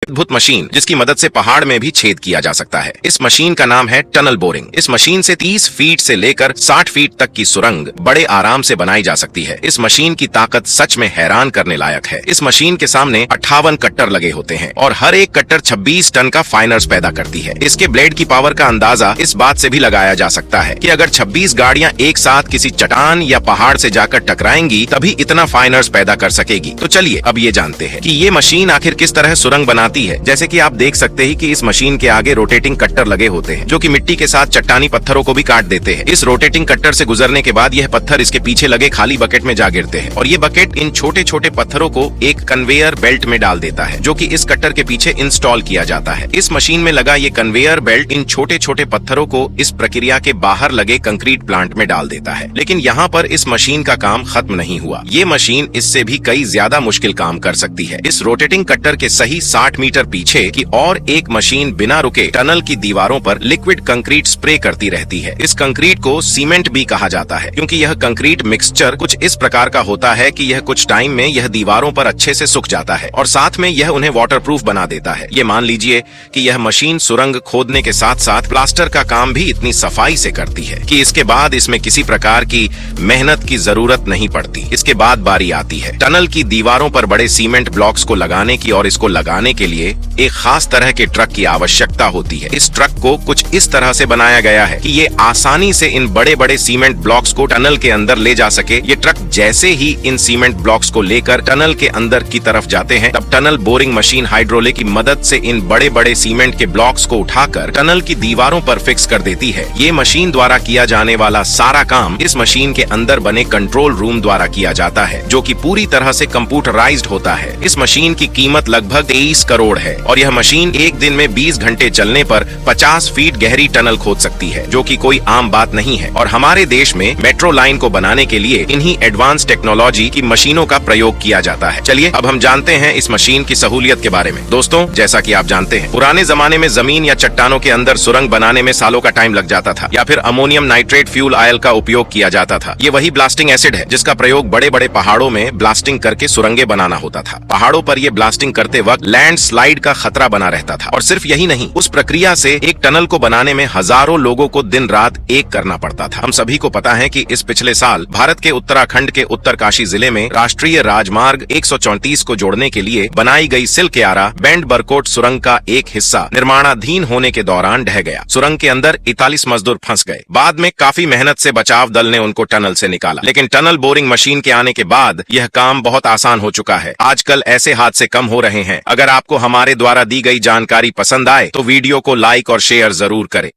अद्भुत मशीन जिसकी मदद से पहाड़ में भी छेद किया जा सकता है। इस मशीन का नाम है टनल बोरिंग। इस मशीन से 30 फीट से लेकर 60 फीट तक की सुरंग बड़े आराम से बनाई जा सकती है। इस मशीन की ताकत सच में हैरान करने लायक है। इस मशीन के सामने 58 कट्टर लगे होते हैं और हर एक कट्टर 26 टन का फाइनर्स पैदा करती है। इसके ब्लेड की पावर का अंदाजा इस बात से भी लगाया जा सकता है कि अगर 26 गाड़ियां एक साथ किसी चट्टान या पहाड़ से जाकर टकराएंगी तभी इतना फाइनर्स पैदा कर सकेगी। तो चलिए अब ये जानते हैं कि ये मशीन आखिर किस तरह सुरंग बनाती है। जैसे कि आप देख सकते हैं कि इस मशीन के आगे रोटेटिंग कट्टर लगे होते हैं जो कि मिट्टी के साथ चट्टानी पत्थरों को भी काट देते हैं। इस रोटेटिंग कट्टर से गुजरने के बाद यह पत्थर इसके पीछे लगे खाली बकेट में जा गिरते हैं और ये बकेट इन छोटे छोटे पत्थरों को एक कन्वेयर बेल्ट में डाल देता है जो कि इस कट्टर के पीछे इंस्टॉल किया जाता है। इस मशीन में लगा ये कन्वेयर बेल्ट इन छोटे छोटे पत्थरों को इस प्रक्रिया के बाहर लगे कंक्रीट प्लांट में डाल देता है। लेकिन यहाँ पर इस मशीन का काम खत्म नहीं हुआ। ये मशीन इससे भी कई ज्यादा मुश्किल काम कर सकती है। इस रोटेटिंग कट्टर के सही 60 मीटर पीछे की और एक मशीन बिना रुके टनल की दीवारों पर लिक्विड कंक्रीट स्प्रे करती रहती है। इस कंक्रीट को सीमेंट भी कहा जाता है क्योंकि यह कंक्रीट मिक्सचर कुछ इस प्रकार का होता है कि यह कुछ टाइम में यह दीवारों पर अच्छे से सूख जाता है और साथ में यह उन्हें वाटरप्रूफ बना देता है। ये मान लीजिए कि यह मशीन सुरंग खोदने के साथ साथ प्लास्टर का काम भी इतनी सफाई से करती है कि इसके बाद इसमें किसी प्रकार की मेहनत की जरूरत नहीं पड़ती। इसके बाद बारी आती है टनल की दीवारों पर बड़े सीमेंट ब्लॉक्स को लगाने की और इसको लगाने के लिए एक खास तरह के ट्रक की आवश्यकता होती है। इस ट्रक को कुछ इस तरह से बनाया गया है कि ये आसानी से इन बड़े बड़े सीमेंट ब्लॉक्स को टनल के अंदर ले जा सके। ये ट्रक जैसे ही इन सीमेंट ब्लॉक्स को लेकर टनल के अंदर की तरफ जाते हैं तब टनल बोरिंग मशीन हाइड्रोलिक की मदद से इन बड़े बड़े सीमेंट के ब्लॉक्स को उठाकर टनल की दीवारों पर फिक्स कर देती है। ये मशीन द्वारा किया जाने वाला सारा काम इस मशीन के अंदर बने कंट्रोल रूम द्वारा किया जाता है जो कि पूरी तरह से कंप्यूटराइज्ड होता है। इस मशीन की कीमत लगभग 23 करोड़ है और यह मशीन एक दिन में 20 घंटे चलने पर 50 फीट गहरी टनल खोद सकती है जो कि कोई आम बात नहीं है। और हमारे देश में मेट्रो लाइन को बनाने के लिए इन्हीं एडवांस टेक्नोलॉजी की मशीनों का प्रयोग किया जाता है। चलिए अब हम जानते हैं इस मशीन की सहूलियत के बारे में। दोस्तों, जैसा कि आप जानते हैं पुराने जमाने में जमीन या चट्टानों के अंदर सुरंग बनाने में सालों का टाइम लग जाता था या फिर अमोनियम नाइट्रेट फ्यूल ऑयल का उपयोग किया जाता था। ये वही ब्लास्टिंग एसिड है जिसका प्रयोग बड़े बड़े पहाड़ों में ब्लास्टिंग करके सुरंगें बनाना होता था। पहाड़ों पर ये ब्लास्टिंग करते वक्त लैंडस्लाइड का खतरा बना रहता था और सिर्फ यही नहीं, उस प्रक्रिया से एक टनल को बनाने में हजारों लोगों को दिन रात एक करना पड़ता था। हम सभी को पता है कि इस पिछले साल भारत के उत्तराखंड के उत्तरकाशी जिले में राष्ट्रीय राजमार्ग 134 को जोड़ने के लिए बनाई गई सिलकेआरा बैंड बरकोट सुरंग का एक हिस्सा निर्माणाधीन होने के दौरान ढह गया। सुरंग के अंदर 41 मजदूर फंस गए। बाद में काफी मेहनत से बचाव दल ने उनको टनल से निकाला। लेकिन टनल बोरिंग मशीन के आने के बाद यह काम बहुत आसान हो चुका है। आजकल ऐसे हादसे कम हो रहे हैं। अगर आपको हमारे द्वारा दी गई जानकारी पसंद आए तो वीडियो को लाइक और शेयर जरूर करें।